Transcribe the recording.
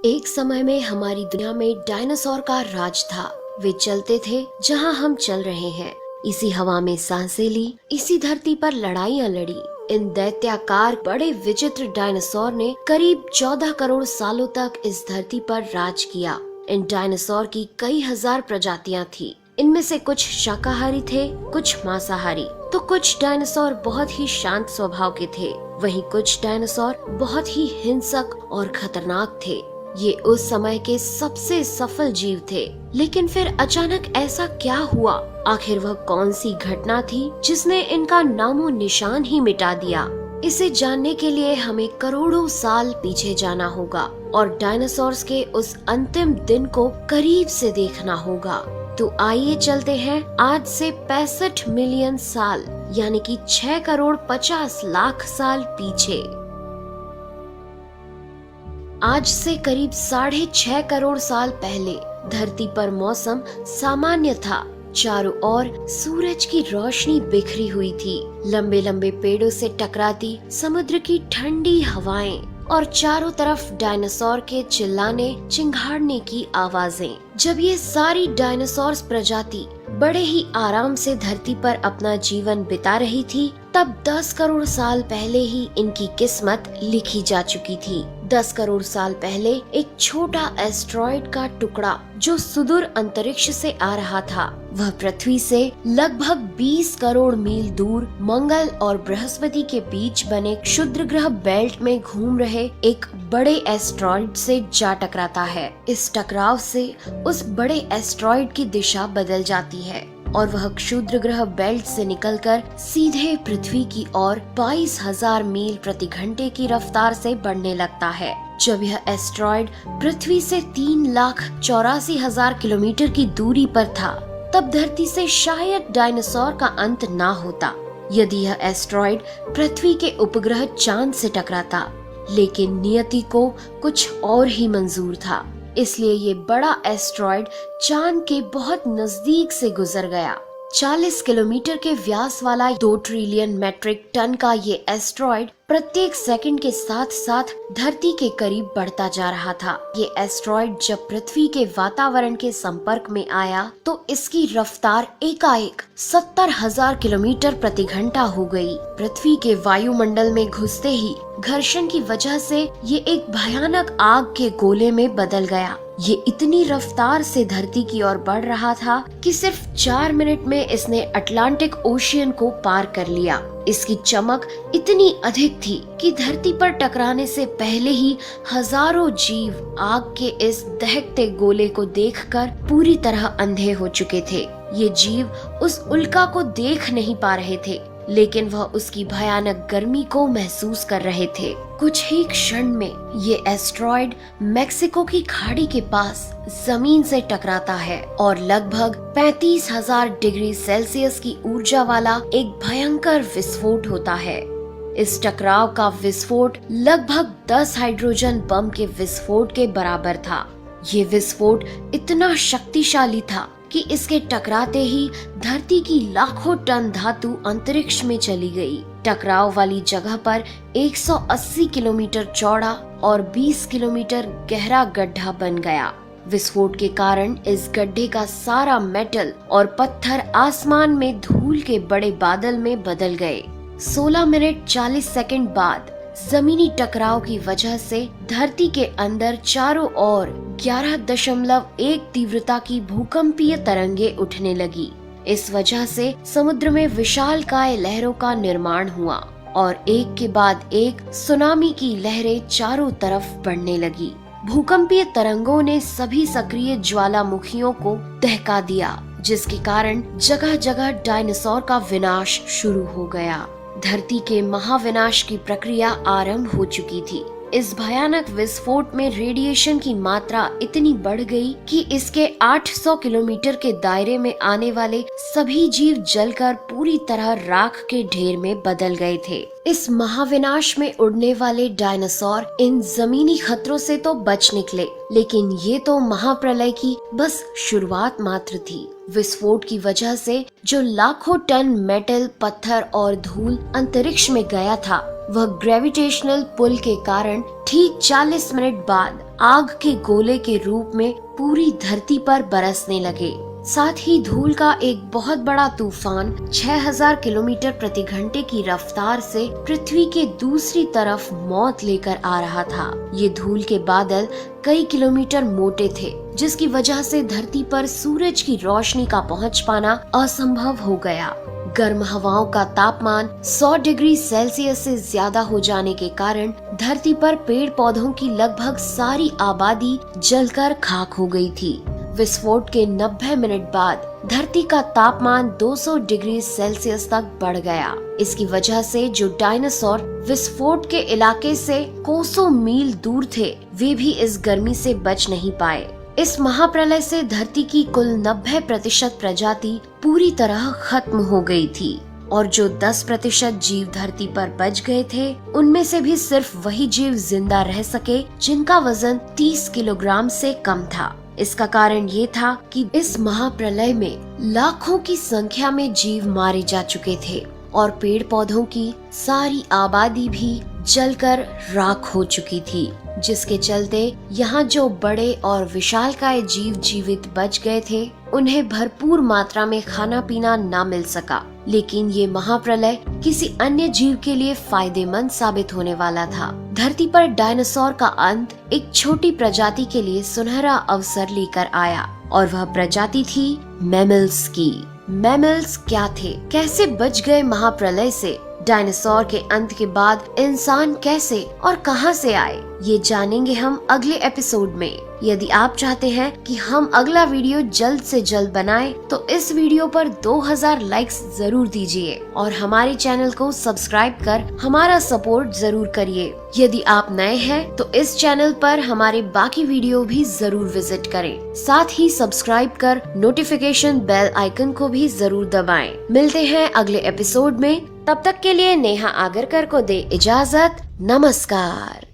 एक समय में हमारी दुनिया में डायनासोर का राज था। वे चलते थे जहां हम चल रहे हैं, इसी हवा में सांसें ली, इसी धरती पर लड़ाइयां लड़ी। इन दैत्याकार बड़े विचित्र डायनासोर ने करीब 14 करोड़ सालों तक इस धरती पर राज किया। इन डायनासोर की कई हजार प्रजातियां थी। इनमें से कुछ शाकाहारी थे, कुछ मांसाहारी, तो कुछ डायनासोर बहुत ही शांत स्वभाव के थे। वहीं कुछ डायनासोर बहुत ही हिंसक और खतरनाक थे। ये उस समय के सबसे सफल जीव थे। लेकिन फिर अचानक ऐसा क्या हुआ? आखिर वह कौन सी घटना थी जिसने इनका नामो निशान ही मिटा दिया? इसे जानने के लिए हमें करोड़ों साल पीछे जाना होगा और डायनासोर्स के उस अंतिम दिन को करीब से देखना होगा। तो आइए चलते हैं आज से 65 मिलियन साल यानी कि 6 करोड़ 50 लाख साल पीछे। आज से करीब 6.5 करोड़ साल पहले धरती पर मौसम सामान्य था। चारों ओर सूरज की रोशनी बिखरी हुई थी। लंबे लंबे पेड़ों से टकराती समुद्र की ठंडी हवाएं और चारों तरफ डायनासोर के चिल्लाने चिंघाड़ने की आवाजें। जब ये सारी डायनासोर प्रजाति बड़े ही आराम से धरती पर अपना जीवन बिता रही थी, तब 10 करोड़ साल पहले ही इनकी किस्मत लिखी जा चुकी थी। 10 करोड़ साल पहले एक छोटा एस्ट्रॉयड का टुकड़ा जो सुदूर अंतरिक्ष से आ रहा था, वह पृथ्वी से लगभग 20 करोड़ मील दूर मंगल और बृहस्पति के बीच बने क्षुद्र ग्रह बेल्ट में घूम रहे एक बड़े एस्ट्रॉयड से जा टकराता है। इस टकराव से उस बड़े एस्ट्रॉयड की दिशा बदल जाती है और वह क्षुद्र ग्रह बेल्ट से निकलकर सीधे पृथ्वी की ओर 22,000 मील प्रति घंटे की रफ्तार से बढ़ने लगता है। जब यह एस्ट्रॉयड पृथ्वी से 3,84,000 किलोमीटर की दूरी पर था, तब धरती से शायद डायनासोर का अंत ना होता यदि यह एस्ट्रॉयड पृथ्वी के उपग्रह चांद से टकराता। लेकिन नियति को कुछ और ही मंजूर था, इसलिए ये बड़ा एस्ट्रॉयड चांद के बहुत नजदीक से गुजर गया। 40 किलोमीटर के व्यास वाला 2 ट्रिलियन मेट्रिक टन का ये एस्ट्रॉयड प्रत्येक सेकंड के साथ साथ धरती के करीब बढ़ता जा रहा था। ये एस्ट्रॉयड जब पृथ्वी के वातावरण के संपर्क में आया तो इसकी रफ्तार एकाएक 70,000 किलोमीटर प्रति घंटा हो गई। पृथ्वी के वायुमंडल में घुसते ही घर्षण की वजह से ये एक भयानक आग के गोले में बदल गया। ये इतनी रफ्तार से धरती की ओर बढ़ रहा था कि सिर्फ 4 मिनट में इसने अटलांटिक ओशियन को पार कर लिया। इसकी चमक इतनी अधिक थी कि धरती पर टकराने से पहले ही हजारों जीव आग के इस दहकते गोले को देखकर पूरी तरह अंधे हो चुके थे। ये जीव उस उल्का को देख नहीं पा रहे थे, लेकिन वह उसकी भयानक गर्मी को महसूस कर रहे थे। कुछ ही क्षण में ये एस्ट्रॉयड मेक्सिको की खाड़ी के पास जमीन से टकराता है और लगभग 35,000 डिग्री सेल्सियस की ऊर्जा वाला एक भयंकर विस्फोट होता है। इस टकराव का विस्फोट लगभग 10 हाइड्रोजन बम के विस्फोट के बराबर था। ये विस्फोट इतना शक्तिशाली था कि इसके टकराते ही धरती की लाखों टन धातु अंतरिक्ष में चली गई। टकराव वाली जगह पर 180 किलोमीटर चौड़ा और 20 किलोमीटर गहरा गड्ढा बन गया। विस्फोट के कारण इस गड्ढे का सारा मेटल और पत्थर आसमान में धूल के बड़े बादल में बदल गए। 16 मिनट 40 सेकंड बाद जमीनी टकराव की वजह से धरती के अंदर चारों ओर 11.1 तीव्रता की भूकंपीय तरंगे उठने लगी। इस वजह से समुद्र में विशालकाय लहरों का निर्माण हुआ और एक के बाद एक सुनामी की लहरें चारों तरफ बढ़ने लगी। भूकंपीय तरंगों ने सभी सक्रिय ज्वालामुखियों को दहका दिया, जिसके कारण जगह जगह डायनासोर का विनाश शुरू हो गया। धरती के महाविनाश की प्रक्रिया आरंभ हो चुकी थी। इस भयानक विस्फोट में रेडिएशन की मात्रा इतनी बढ़ गई कि इसके 800 किलोमीटर के दायरे में आने वाले सभी जीव जलकर पूरी तरह राख के ढेर में बदल गए थे। इस महाविनाश में उड़ने वाले डायनासोर इन जमीनी खतरों से तो बच निकले, लेकिन ये तो महाप्रलय की बस शुरुआत मात्र थी। विस्फोट की वजह से जो लाखों टन मेटल, पत्थर और धूल अंतरिक्ष में गया था, वह ग्रेविटेशनल पुल के कारण ठीक 40 मिनट बाद आग के गोले के रूप में पूरी धरती पर बरसने लगे। साथ ही धूल का एक बहुत बड़ा तूफान 6000 किलोमीटर प्रति घंटे की रफ्तार से पृथ्वी के दूसरी तरफ मौत लेकर आ रहा था। ये धूल के बादल कई किलोमीटर मोटे थे, जिसकी वजह से धरती पर सूरज की रोशनी का पहुंच पाना असंभव हो गया। गर्म हवाओं का तापमान 100 डिग्री सेल्सियस से ज्यादा हो जाने के कारण धरती पर पेड़ पौधों की लगभग सारी आबादी जलकर खाक हो गई थी। विस्फोट के 90 मिनट बाद धरती का तापमान 200 डिग्री सेल्सियस तक बढ़ गया। इसकी वजह से जो डायनासोर विस्फोट के इलाके से कोसों मील दूर थे, वे भी इस गर्मी से बच नहीं पाए। इस महाप्रलय से धरती की कुल 90% प्रजाति पूरी तरह खत्म हो गई थी और जो 10% जीव धरती पर बच गए थे, उनमें से भी सिर्फ वही जीव जिंदा रह सके जिनका वजन 30 किलोग्राम से कम था। इसका कारण ये था कि इस महाप्रलय में लाखों की संख्या में जीव मारे जा चुके थे और पेड़ पौधों की सारी आबादी भी जलकर राख हो चुकी थी, जिसके चलते यहाँ जो बड़े और विशालकाय जीव जीवित बच गए थे, उन्हें भरपूर मात्रा में खाना पीना ना मिल सका। लेकिन ये महाप्रलय किसी अन्य जीव के लिए फायदेमंद साबित होने वाला था। धरती पर डायनासोर का अंत एक छोटी प्रजाति के लिए सुनहरा अवसर लेकर आया और वह प्रजाति थी मैमल्स की। मैमल्स क्या थे, कैसे बच गए महाप्रलय से? डायनासोर के अंत के बाद इंसान कैसे और कहां से आए, ये जानेंगे हम अगले एपिसोड में। यदि आप चाहते हैं कि हम अगला वीडियो जल्द से जल्द बनाएं, तो इस वीडियो पर 2000 लाइक्स जरूर दीजिए और हमारे चैनल को सब्सक्राइब कर हमारा सपोर्ट जरूर करिए। यदि आप नए हैं तो इस चैनल पर हमारे बाकी वीडियो भी जरूर विजिट करें। साथ ही सब्सक्राइब कर नोटिफिकेशन बेल आइकन को भी जरूर दबाएं। मिलते हैं अगले एपिसोड में, तब तक के लिए नेहा आगरकर को दे इजाजत। नमस्कार।